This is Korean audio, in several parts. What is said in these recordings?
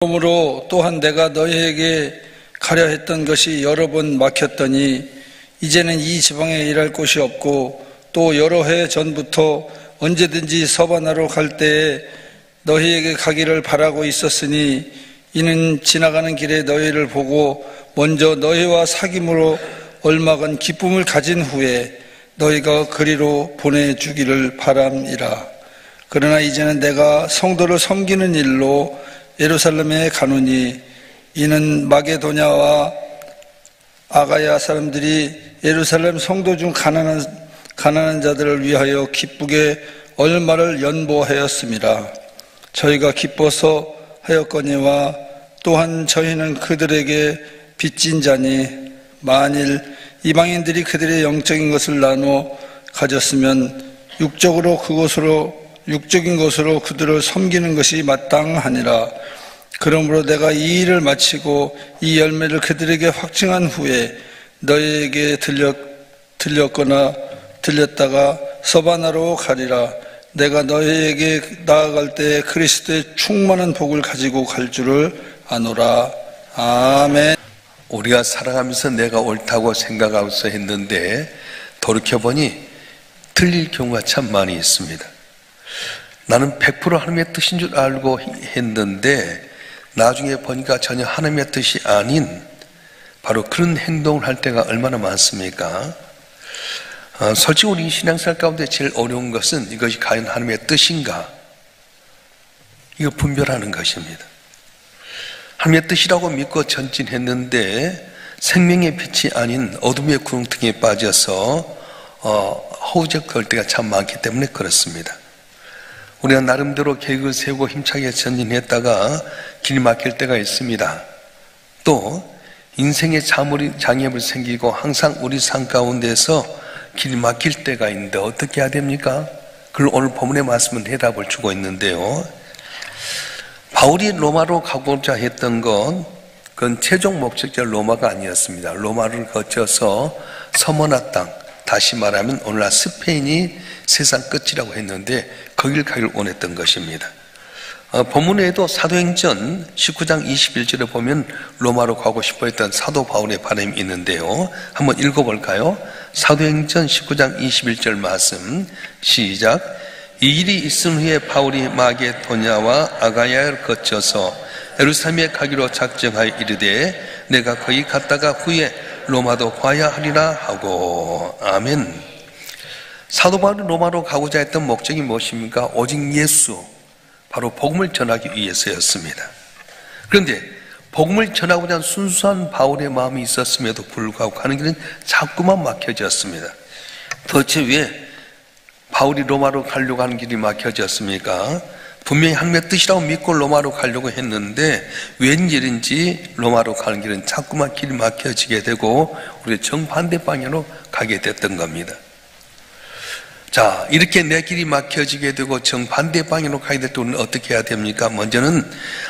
그러므로 또한 내가 너희에게 가려 했던 것이 여러 번 막혔더니 이제는 이 지방에 일할 곳이 없고 또 여러 해 전부터 언제든지 서바나로 갈 때에 너희에게 가기를 바라고 있었으니 이는 지나가는 길에 너희를 보고 먼저 너희와 사귐으로 얼마간 기쁨을 가진 후에 너희가 그리로 보내주기를 바람이라. 그러나 이제는 내가 성도를 섬기는 일로 예루살렘에 가노니 이는 마게도냐와 아가야 사람들이 예루살렘 성도 중 가난한 자들을 위하여 기쁘게 얼마를 연보하였음이라. 저희가 기뻐서 하였거니와 또한 저희는 그들에게 빚진 자니 만일 이방인들이 그들의 영적인 것을 나눠 가졌으면 육적인 것으로 그들을 섬기는 것이 마땅하니라. 그러므로 내가 이 일을 마치고 이 열매를 그들에게 확증한 후에 너희에게 들렸다가 서바나로 가리라. 내가 너희에게 나아갈 때 그리스도의 충만한 복을 가지고 갈 줄을 아노라. 아멘. 우리가 살아가면서 내가 옳다고 생각하고서 했는데 돌이켜보니 틀릴 경우가 참 많이 있습니다. 나는 100% 하나님의 뜻인 줄 알고 했는데 나중에 보니까 전혀 하나님의 뜻이 아닌 바로 그런 행동을 할 때가 얼마나 많습니까? 솔직히 우리 신앙생활 가운데 제일 어려운 것은 이것이 과연 하나님의 뜻인가? 이거 분별하는 것입니다. 하나님의 뜻이라고 믿고 전진했는데 생명의 빛이 아닌 어둠의 구렁텅이에 빠져서 허우적거릴 때가 참 많기 때문에 그렇습니다. 우리가 나름대로 계획을 세우고 힘차게 전진했다가 길이 막힐 때가 있습니다. 또 인생의 장애물이 생기고 항상 우리 삶 가운데서 길이 막힐 때가 있는데 어떻게 해야 됩니까? 그걸 오늘 본문의 말씀은 해답을 주고 있는데요. 바울이 로마로 가고자 했던 그건 최종 목적지 로마가 아니었습니다. 로마를 거쳐서 서머나 땅, 다시 말하면 오늘날 스페인이 세상 끝이라고 했는데 거길 가기를 원했던 것입니다. 본문에도 사도행전 19장 21절에 보면 로마로 가고 싶어 했던 사도 바울의 바람이 있는데요. 한번 읽어볼까요? 사도행전 19장 21절 말씀 시작. 이 일이 있은 후에 바울이 마게도냐와 아가야를 거쳐서 예루살렘에 가기로 작정하여 이르되 내가 거기 갔다가 후에 로마도 가야 하리라 하고. 아멘. 사도 바울이 로마로 가고자 했던 목적이 무엇입니까? 오직 예수, 바로 복음을 전하기 위해서였습니다. 그런데 복음을 전하고자 하는 순수한 바울의 마음이 있었음에도 불구하고 가는 길은 자꾸만 막혀졌습니다. 도대체 왜 바울이 로마로 가려고 하는 길이 막혀졌습니까? 분명히 하나님의 뜻이라고 믿고 로마로 가려고 했는데 웬일인지 로마로 가는 길은 자꾸만 길이 막혀지게 되고 우리 정반대 방향으로 가게 됐던 겁니다. 자, 이렇게 내 길이 막혀지게 되고 정반대 방향으로 가게 될 때 우리는 어떻게 해야 됩니까? 먼저는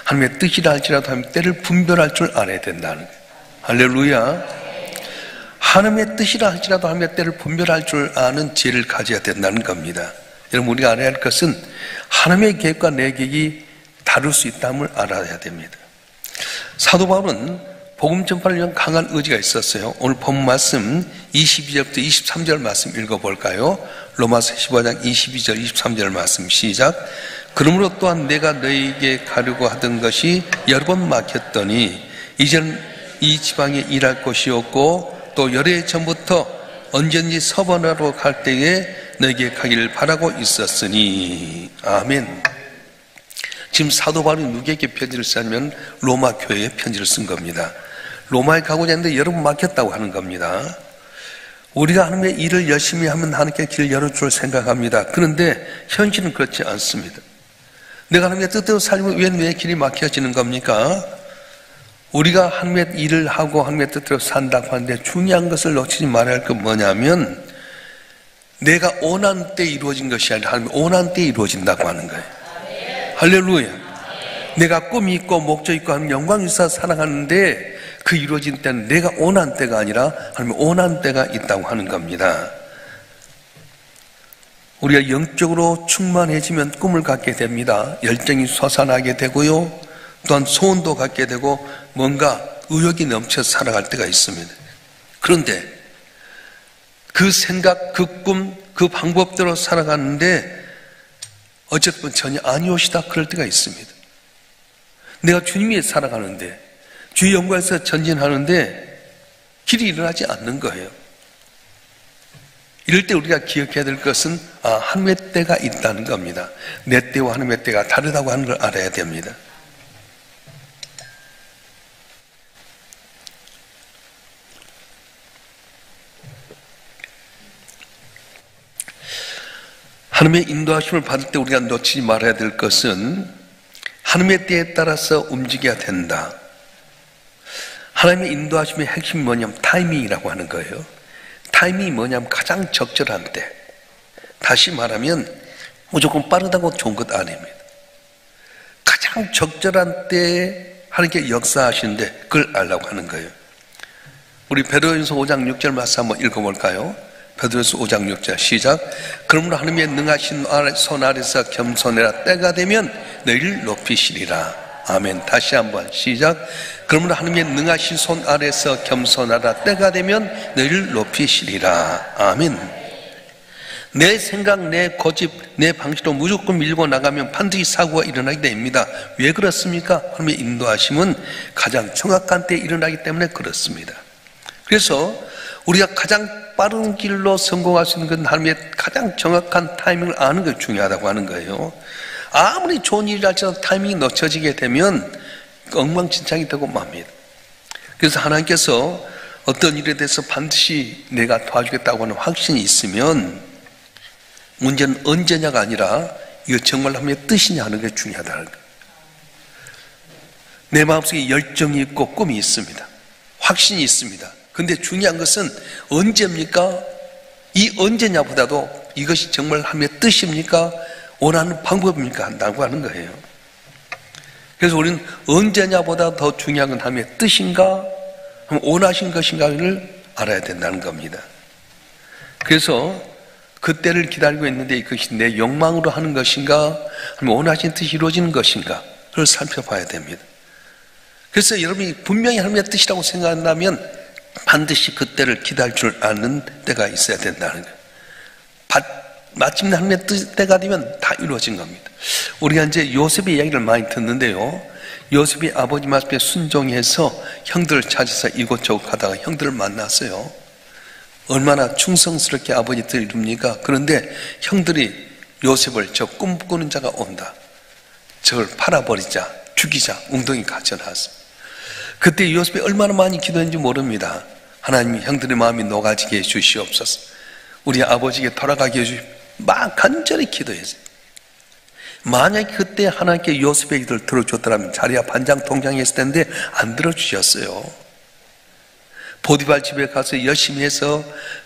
하나님의 뜻이라 할지라도 하나님의 때를 분별할 줄 알아야 된다는 거예요. 할렐루야. 하나님의 뜻이라 할지라도 하나님의 때를 분별할 줄 아는 지혜를 가져야 된다는 겁니다. 여러분, 우리가 알아야 할 것은 하나님의 계획과 내 계획이 다를 수 있다는 걸 알아야 됩니다. 사도 바울은 복음 전파를 위한 강한 의지가 있었어요. 오늘 본 말씀 22절부터 23절 말씀 읽어볼까요? 로마서 15장 22절 23절 말씀 시작. 그러므로 또한 내가 너희에게 가려고 하던 것이 여러 번 막혔더니 이제는 이 지방에 일할 곳이 없고 또 여러 해 전부터 언제든지 서바나로 갈 때에 너에게 가기를 바라고 있었으니. 아멘. 지금 사도 바울이 누구에게 편지를 쓰냐면 로마 교회에 편지를 쓴 겁니다. 로마에 가고자 했는데 여러 번 막혔다고 하는 겁니다. 우리가 하나님의 일을 열심히 하면 하나님께 길을 열어줄 생각합니다. 그런데 현실은 그렇지 않습니다. 내가 하나님의 뜻대로 살면 왜 길이 막혀지는 겁니까? 우리가 하나님의 일을 하고 하나님의 뜻대로 산다고 하는데 중요한 것을 놓치지 말아야 할 건 뭐냐면 내가 원하는 때 이루어진 것이 아니라 하나님 원하는 때 이루어진다고 하는 거예요. 할렐루야. 내가 꿈이 있고 목적 있고 하나님 영광 있어 살아가는데 그 이루어진 때는 내가 원하는 때가 아니라 하나님 원하는 때가 있다고 하는 겁니다. 우리가 영적으로 충만해지면 꿈을 갖게 됩니다. 열정이 솟아나게 되고요. 또한 소원도 갖게 되고 뭔가 의욕이 넘쳐 살아갈 때가 있습니다. 그런데 그 생각, 그 꿈, 그 방법대로 살아가는데 어쨌든 전혀 아니오시다 그럴 때가 있습니다. 내가 주님 위에 살아가는데 주의 영광에서 전진하는데 길이 일어나지 않는 거예요. 이럴 때 우리가 기억해야 될 것은 하나님의 때가 있다는 겁니다. 내 때와 하나님의 때가 다르다고 하는 걸 알아야 됩니다. 하나님의 인도하심을 받을 때 우리가 놓치지 말아야 될 것은 하나님의 때에 따라서 움직여야 된다. 하나님의 인도하심의 핵심이 뭐냐면 타이밍이라고 하는 거예요. 타이밍이 뭐냐면 가장 적절한 때. 다시 말하면 무조건 빠르다고 좋은 것 아닙니다. 가장 적절한 때에 하나님께 역사하시는데 그걸 알라고 하는 거예요. 우리 베드로전서 5장 6절 말씀 한번 읽어볼까요? 베드로전서 5장 6절 시작. 그러므로 하나님의 능하신 손 아래서 겸손해라. 때가 되면 너희를 높이시리라. 아멘. 다시 한번 시작. 그러므로 하나님의 능하신 손 아래서 겸손하라. 때가 되면 너희를 높이시리라. 아멘. 내 생각, 내 고집, 내 방식으로 무조건 밀고 나가면 반드시 사고가 일어나게 됩니다. 왜 그렇습니까? 하나님의 인도하심은 가장 정확한 때에 일어나기 때문에 그렇습니다. 그래서 우리가 가장 빠른 길로 성공할 수 있는 건 하나님의 가장 정확한 타이밍을 아는 것이 중요하다고 하는 거예요. 아무리 좋은 일을 할지라도 타이밍이 놓쳐지게 되면 엉망진창이 되고 맙니다. 그래서 하나님께서 어떤 일에 대해서 반드시 내가 도와주겠다고 하는 확신이 있으면 문제는 언제냐가 아니라 이거 정말 하나님의 뜻이냐 하는 게 중요하다는 거예요. 내 마음속에 열정이 있고 꿈이 있습니다. 확신이 있습니다. 근데 중요한 것은 언제입니까? 이 언제냐보다도 이것이 정말 하나님의 뜻입니까? 원하는 방법입니까? 한다고 하는 거예요. 그래서 우리는 언제냐보다 더 중요한 건 하나님의 뜻인가? 원하신 것인가를 알아야 된다는 겁니다. 그래서 그때를 기다리고 있는데 이것이 내 욕망으로 하는 것인가? 아니면 원하신 뜻이 이루어지는 것인가? 그걸 살펴봐야 됩니다. 그래서 여러분이 분명히 하나님의 뜻이라고 생각한다면 반드시 그때를 기다릴 줄 아는 때가 있어야 된다는 거예요. 마침내 하나님의 때가 되면 다 이루어진 겁니다. 우리가 이제 요셉의 이야기를 많이 듣는데요. 요셉이 아버지 말씀에 순종해서 형들을 찾아서 이곳저곳 가다가 형들을 만났어요. 얼마나 충성스럽게 아버지 뜻을 이룹니까? 그런데 형들이 요셉을 저 꿈꾸는 자가 온다. 저걸 팔아버리자, 죽이자, 웅덩이 갇혀놨어. 그때 요셉이 얼마나 많이 기도했는지 모릅니다. 하나님 형들의 마음이 녹아지게 해주시옵소서. 우리 아버지에게 돌아가게 해주시옵소서. 막 간절히 기도했어요. 만약에 그때 하나님께 요셉의 기도를 들어줬더라면 자리야 반장 통장이 했을 텐데 안 들어주셨어요. 보디발 집에 가서 열심히 해서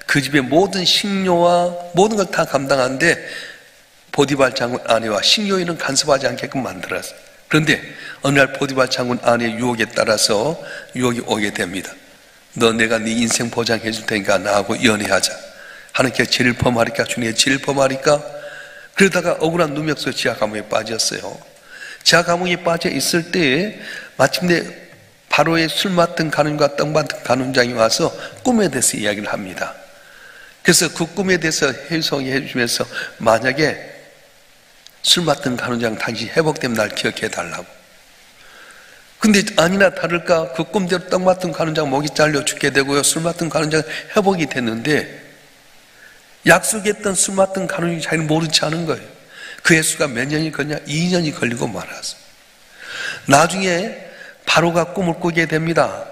그 집의 모든 식료와 모든 걸 다 감당하는데 보디발 장군 아내와 식료인은 간섭하지 않게끔 만들었어요. 그런데 어느 날 보디발 장군 아내의 유혹에 따라서 유혹이 오게 됩니다. 너 내가 네 인생 보장해 줄 테니까 나하고 연애하자. 하나님께 죄를 범하리까? 주님의 죄를 범하리까? 그러다가 억울한 누명서 지하 감옥에 빠졌어요. 지하 감옥에 빠져 있을 때 마침내 바로의 술 맡은 간원과 떡 맡은 간원장이 와서 꿈에 대해서 이야기를 합니다. 그래서 그 꿈에 대해서 해석해 주면서 만약에 술 맡은 간원장 당신이 회복되면 날 기억해 달라고. 근데 아니나 다를까 그 꿈대로 떡 맡은 간원장 목이 잘려 죽게 되고요. 술 맡은 간원장 회복이 됐는데 약속했던 술 맡은 간원이 자기는 모르지 않은 거예요. 그 횟수가 몇 년이 걸냐? 2년이 걸리고 말았어요. 나중에 바로가 꿈을 꾸게 됩니다.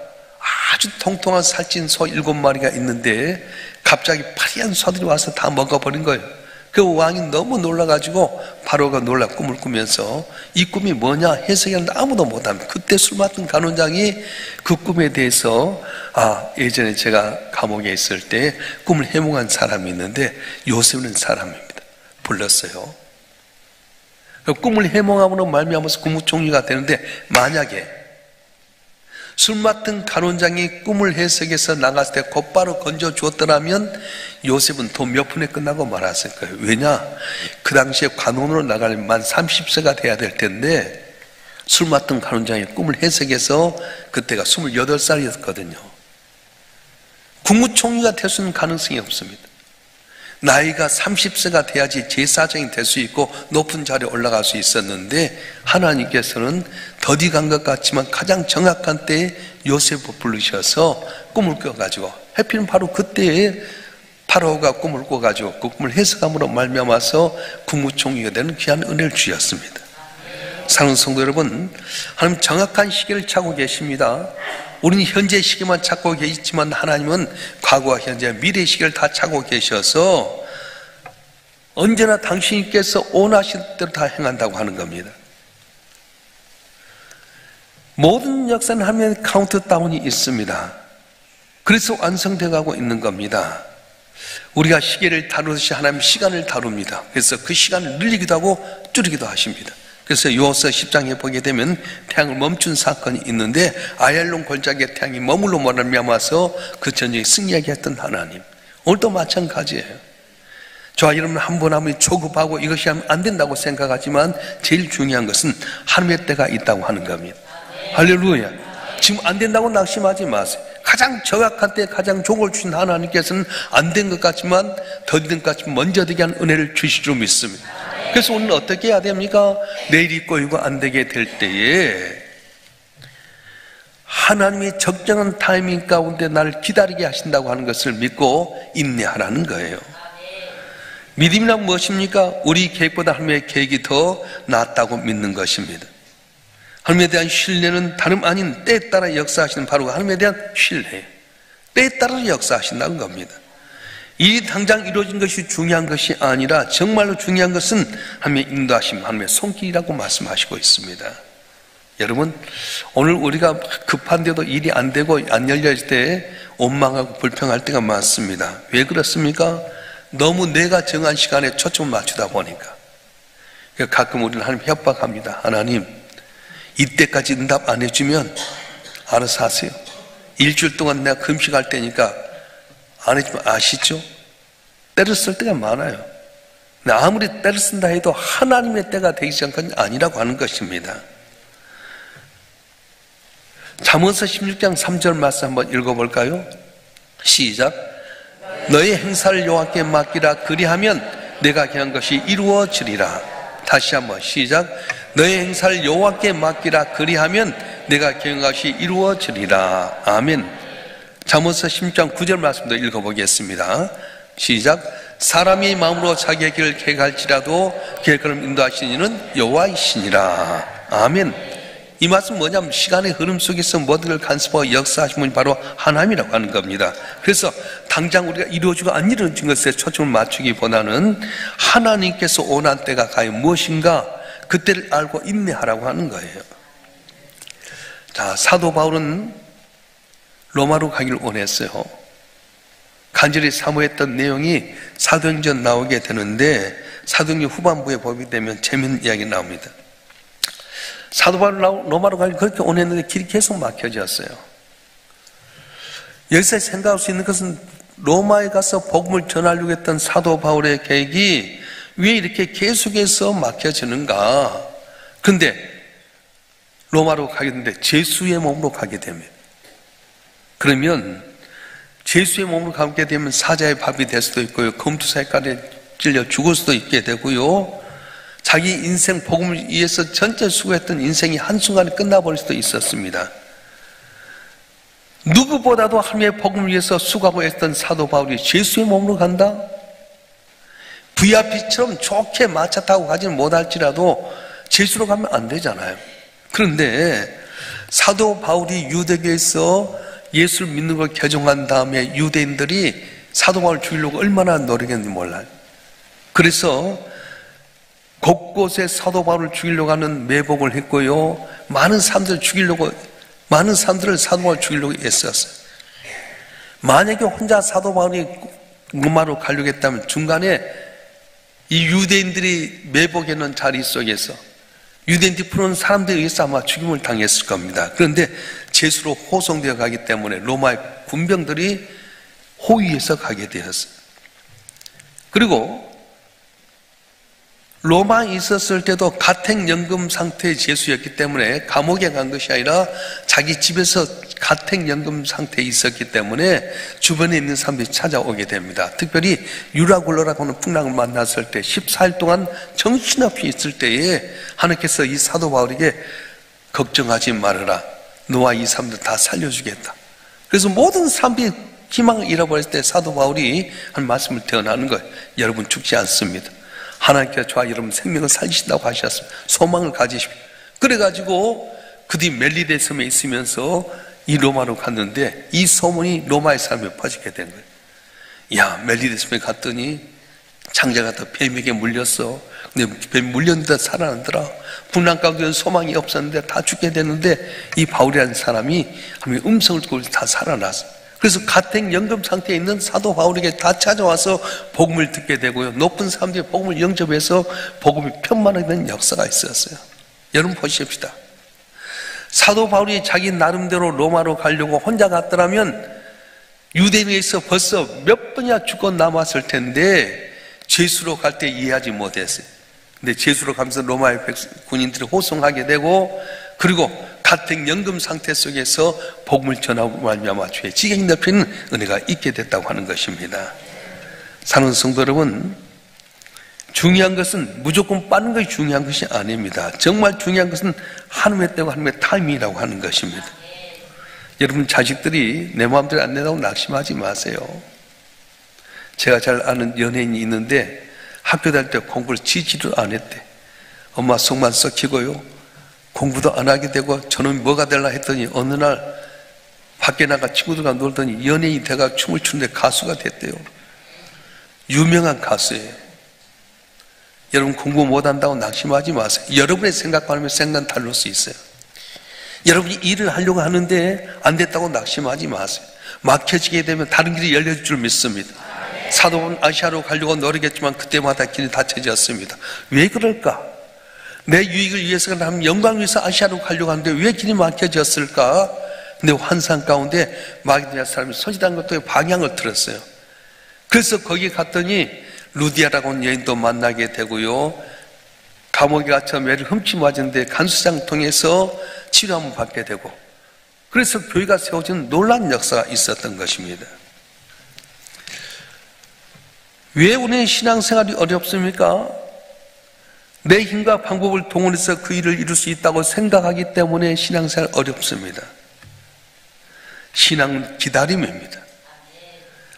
아주 통통한 살찐 소 7마리가 있는데 갑자기 파리한 소들이 와서 다 먹어버린 거예요. 그 왕이 너무 놀라가지고 바로가 놀라 꿈을 꾸면서 이 꿈이 뭐냐 해석했는데 아무도 못합니다. 그때 술 맡은 간원장이 그 꿈에 대해서 예전에 제가 감옥에 있을 때 꿈을 해몽한 사람이 있는데 요셉이라는 사람입니다. 불렀어요. 꿈을 해몽함으로 말미암아서 국무총리가 되는데 만약에 술 맡은 간원장이 꿈을 해석해서 나갔을 때 곧바로 건져 주었더라면 요셉은 돈 몇 푼에 끝나고 말았을 거예요. 왜냐? 그 당시에 관원으로 나가려면 만 30세가 돼야 될 텐데 술 맡은 간원장의 꿈을 해석해서 그때가 28살이었거든요. 국무총리가 될 수 있는 가능성이 없습니다. 나이가 30세가 돼야지 제사장이 될 수 있고 높은 자리에 올라갈 수 있었는데 하나님께서는 더디 간 것 같지만 가장 정확한 때에 요셉을 부르셔서 꿈을 꿔가지고 해필은 바로 그때에 파라오가 꿈을 꿔가지고 그 꿈을 해석함으로 말미암아서 국무총리가 되는 귀한 은혜를 주셨습니다. 사랑하는 성도 여러분, 하나님 정확한 시기를 찾고 계십니다. 우리는 현재 시기만 찾고 계시지만 하나님은 과거와 현재, 미래 시기를 다 찾고 계셔서 언제나 당신께서 원하신 대로 다 행한다고 하는 겁니다. 모든 역사는 하나님의 카운트다운이 있습니다. 그래서 완성되어 가고 있는 겁니다. 우리가 시계를 다루듯이 하나님 시간을 다룹니다. 그래서 그 시간을 늘리기도 하고 줄이기도 하십니다. 그래서 요서 10장에 보게 되면 태양을 멈춘 사건이 있는데 아얄론 골짜기에 태양이 머물러 말미암아서 그 전쟁에 승리하게 했던 하나님, 오늘도 마찬가지예요. 저와 여러분 한 분 한 분이 조급하고 이것이 하면 안 된다고 생각하지만 제일 중요한 것은 하나님의 때가 있다고 하는 겁니다. 할렐루야. 지금 안 된다고 낙심하지 마세요. 가장 정확한 때 가장 족을 주신 하나님께서는 안 된 것 같지만 더딘 것 같지만 먼저 되게 하는 은혜를 주실 줄 믿습니다. 그래서 오늘 어떻게 해야 됩니까? 내일이 꼬이고 안 되게 될 때에 하나님이 적정한 타이밍 가운데 나를 기다리게 하신다고 하는 것을 믿고 인내하라는 거예요. 믿음이란 무엇입니까? 우리 계획보다 하나님의 계획이 더 낫다고 믿는 것입니다. 하나님에 대한 신뢰는 다름 아닌 때에 따라 역사하시는 바로 하나님에 대한 신뢰, 때에 따라 역사하신다는 겁니다. 이 당장 이루어진 것이 중요한 것이 아니라 정말로 중요한 것은 하나님의 인도하심, 하나님의 손길이라고 말씀하시고 있습니다. 여러분, 오늘 우리가 급한데도 일이 안 되고 안 열릴 때 원망하고 불평할 때가 많습니다. 왜 그렇습니까? 너무 내가 정한 시간에 초점을 맞추다 보니까. 가끔 우리는 하나님 협박합니다. 하나님, 이때까지 응답 안 해주면 알아서 하세요. 일주일 동안 내가 금식할 때니까 안 해주면 아시죠? 때를 쓸 때가 많아요. 근데 아무리 때를 쓴다 해도 하나님의 때가 되기 전까지는 아니라고 하는 것입니다. 잠언서 16장 3절 말씀 한번 읽어볼까요? 시작. 너의 행사를 여호와께 맡기라. 그리하면 내가 행한 것이 이루어지리라. 다시 한번 시작. 너의 행사를 여호와께 맡기라. 그리하면 내가 행한 것이 이루어지리라. 아멘. 잠언서 16장 9절 말씀도 읽어보겠습니다. 시작. 사람이 마음으로 자기의 길을 계획할지라도 그 걸음 인도하시는 이는 여호와이시니라. 아멘. 이 말씀 뭐냐면 시간의 흐름 속에서 모든 걸 간섭하고 역사하신 분이 바로 하나님이라고 하는 겁니다. 그래서 당장 우리가 이루어지고 안 이루어진 것에 초점을 맞추기보다는 하나님께서 원한 때가 과연 무엇인가 그때를 알고 인내하라고 하는 거예요. 자, 사도 바울은 로마로 가기를 원했어요. 간절히 사모했던 내용이 사도행전 나오게 되는데 사도행전 후반부에 보게 되면 재미있는 이야기 나옵니다. 사도 바울 로마로 가기를 그렇게 원했는데 길이 계속 막혀졌어요. 여기서 생각할 수 있는 것은 로마에 가서 복음을 전하려고 했던 사도 바울의 계획이 왜 이렇게 계속해서 막혀지는가? 그런데 로마로 가게 되는데 제수의 몸으로 가게 됩니다. 그러면 제수의 몸으로 가게 되면 사자의 밥이 될 수도 있고요, 검투사에까지 찔려 죽을 수도 있게 되고요, 자기 인생 복음을 위해서 전체 수고했던 인생이 한순간에 끝나버릴 수도 있었습니다. 누구보다도 하나님의 복음을 위해서 수고하고 했던 사도 바울이 제수의 몸으로 간다? VIP처럼 좋게 마차 타고 가지는 못할지라도 제수로 가면 안 되잖아요. 그런데 사도 바울이 유대교에서 예수를 믿는 걸 개종한 다음에 유대인들이 사도 바울을 죽이려고 얼마나 노력했는지 몰라요. 그래서 곳곳에 사도 바울을 죽이려고 하는 매복을 했고요, 많은 사람들을 사도 바울을 죽이려고 애썼어요. 만약에 혼자 사도 바울이 로마로 가려고 했다면 중간에 이 유대인들이 매복해 놓은 자리 속에서 유대인들이 풀어놓은 사람들에 의해서 아마 죽임을 당했을 겁니다. 그런데 제수로 호송되어 가기 때문에 로마의 군병들이 호위해서 가게 되었어요. 그리고 로마에 있었을 때도 가택연금 상태의 죄수였기 때문에 감옥에 간 것이 아니라 자기 집에서 가택연금 상태에 있었기 때문에 주변에 있는 사람들이 찾아오게 됩니다. 특별히 유라굴로라고 하는 풍랑을 만났을 때 14일 동안 정신없이 있을 때에 하나님께서 이 사도 바울에게 걱정하지 말아라. 너와 이 사람들 다 살려주겠다. 그래서 모든 사람들이 희망을 잃어버릴 때 사도 바울이 한 말씀을 대언하는 거예요. 여러분 죽지 않습니다. 하나님께서 저와 여러분 생명을 살리신다고 하셨습니다. 소망을 가지십시오. 그래가지고 그 뒤 멜리데 섬에 있으면서 이 로마로 갔는데 이 소문이 로마의 사람에 퍼지게 된 거예요. 야, 멜리데 섬에 갔더니 장자가 다 뱀에게 물렸어. 근데 뱀 물렸는데 살아나더라. 분란 가운데는 소망이 없었는데 다 죽게 됐는데 이 바울이라는 사람이 하나님의 음성을 듣고 다 살아났어. 그래서 가택연금 상태에 있는 사도 바울에게 다 찾아와서 복음을 듣게 되고요. 높은 사람들이 복음을 영접해서 복음이 편만하게 역사가 있었어요. 여러분 보십시다. 사도 바울이 자기 나름대로 로마로 가려고 혼자 갔더라면 유대인에서 벌써 몇 번이나 죽고 남았을 텐데 죄수로 갈 때 이해하지 못했어요. 근데 죄수로 가면서 로마의 군인들이 호송하게 되고 그리고 가택연금 상태 속에서 복음을 전하고 말미암아 주의 지경이 넓히는 은혜가 있게 됐다고 하는 것입니다. 사랑하는 성도 여러분, 중요한 것은 무조건 빠른 것이 중요한 것이 아닙니다. 정말 중요한 것은 하나님의 때와 하나님의 타이밍이라고 하는 것입니다. 여러분 자식들이 내 마음대로 안 된다고 낙심하지 마세요. 제가 잘 아는 연예인이 있는데 학교 다닐 때 공부를 지지를 안 했대. 엄마 속만 썩히고요. 공부도 안 하게 되고 저는 뭐가 될라 했더니 어느 날 밖에 나가 친구들과 놀더니 연예인이 돼가 춤을 추는데 가수가 됐대요. 유명한 가수예요. 여러분 공부 못한다고 낙심하지 마세요. 여러분의 생각과 생각은 다를 수 있어요. 여러분이 일을 하려고 하는데 안 됐다고 낙심하지 마세요. 막혀지게 되면 다른 길이 열려질 줄 믿습니다. 사도는 아시아로 가려고 노력했지만 그때마다 길이 닫혀졌습니다. 왜 그럴까? 내 유익을 위해서가 아니라 영광을 위해서 아시아로 가려고 하는데 왜 길이 막혀졌을까? 근데 환상 가운데 마게도냐 사람이 소지단 것도 방향을 틀었어요. 그래서 거기 갔더니 루디아라고 하는 여인도 만나게 되고요. 감옥에 갇혀 매를 흠치 맞은데 간수장 통해서 치료함을 받게 되고 그래서 교회가 세워진 놀라운 역사가 있었던 것입니다. 왜 우리는 신앙생활이 어렵습니까? 내 힘과 방법을 동원해서 그 일을 이룰 수 있다고 생각하기 때문에 신앙생활 어렵습니다. 신앙은 기다림입니다.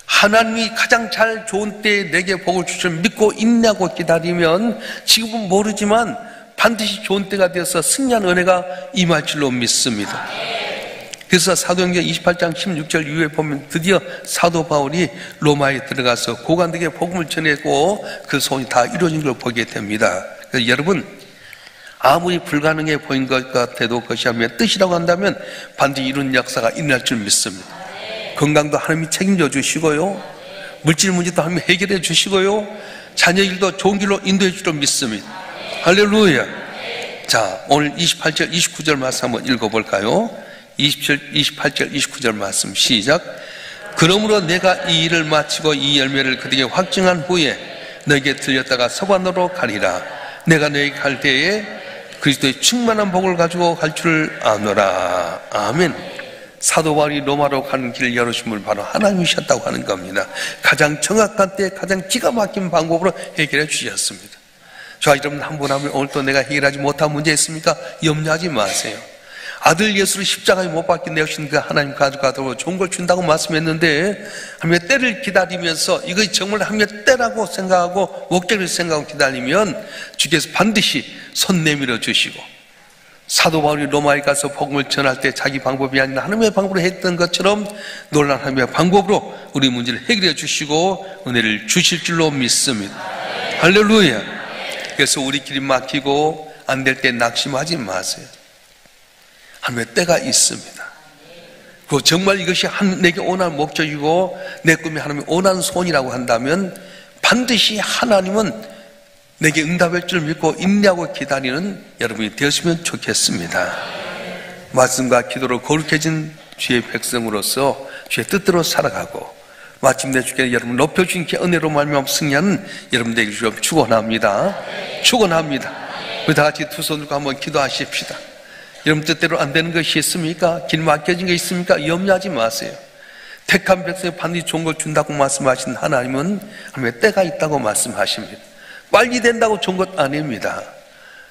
하나님이 가장 잘 좋은 때에 내게 복을 주실 믿고 인내하고 기다리면 지금은 모르지만 반드시 좋은 때가 되어서 승리한 은혜가 임할 줄로 믿습니다. 그래서 사도행전 28장 16절 이후에 보면 드디어 사도 바울이 로마에 들어가서 고관들에게 복음을 전했고 그 소원이 다 이루어진 걸 보게 됩니다. 그래서 여러분 아무리 불가능해 보인 것 같아도 그것이 하나님의 뜻이라고 한다면 반드시 이룬 역사가 일어날 줄 믿습니다. 건강도 하나님이 책임져 주시고요. 물질 문제도 하나님이 해결해 주시고요. 자녀 일도 좋은 길로 인도해 줄로 믿습니다. 할렐루야. 자, 오늘 28절 29절 말씀 한번 읽어볼까요? 28절 29절 말씀 시작. 그러므로 내가 이 일을 마치고 이 열매를 그들에게 확증한 후에 너에게 들렸다가 서반으로 가리라. 내가 너에게 갈 때에 그리스도의 충만한 복을 가지고 갈 줄 아노라. 아멘. 사도 바울이 로마로 가는 길을 열어주심을 바로 하나님이셨다고 하는 겁니다. 가장 정확한 때 가장 기가 막힌 방법으로 해결해 주셨습니다. 자, 여러분 한 분 하면 오늘 또 내가 해결하지 못한 문제 있습니까? 염려하지 마세요. 아들 예수를 십자가에 못 박게 내오신 그 하나님 가져가도록 좋은 걸 준다고 말씀했는데 하나님의 때를 기다리면서 이것이 정말 하나님의 때라고 생각하고 목적을 생각하고 기다리면 주께서 반드시 손 내밀어 주시고 사도 바울이 로마에 가서 복음을 전할 때 자기 방법이 아니라 하나님의 방법으로 했던 것처럼 놀라운 하나님의 방법으로 우리 문제를 해결해 주시고 은혜를 주실 줄로 믿습니다. 할렐루야. 그래서 우리 길이 막히고 안 될 때 낙심하지 마세요. 하나님의 때가 있습니다. 그리고 정말 이것이 내게 원하는 목적이고 내 꿈이 하나님의 원하는 소원이라고 한다면 반드시 하나님은 내게 응답할 줄 믿고 인내하고 기다리는 여러분이 되었으면 좋겠습니다. 말씀과 기도로 거룩해진 주의 백성으로서 주의 뜻대로 살아가고 마침내 주께 여러분 높여주신 은혜로 말미암아 승리하는 여러분 되길 주여 축원합니다. 축원합니다. 우리 다 같이 두 손 들고 한번 기도하십시다. 여러분 뜻대로 안 되는 것이 있습니까? 길 막혀진 게 있습니까? 염려하지 마세요. 택한 백성에 반드시 좋은 걸 준다고 말씀하신 하나님은 하나님의 때가 있다고 말씀하십니다. 빨리 된다고 좋은 것 아닙니다.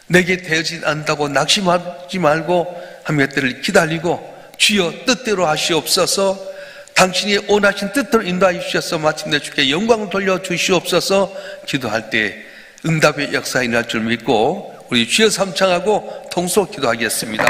내게 되지 않는다고 낙심하지 말고 하나님의 때를 기다리고 주여 뜻대로 하시옵소서, 당신이 원하신 뜻대로 인도하여 주셔서 마침내 주께 영광을 돌려주시옵소서 기도할 때 응답의 역사가 일어날 줄 믿고 우리 주여 삼창하고 통속 기도하겠습니다.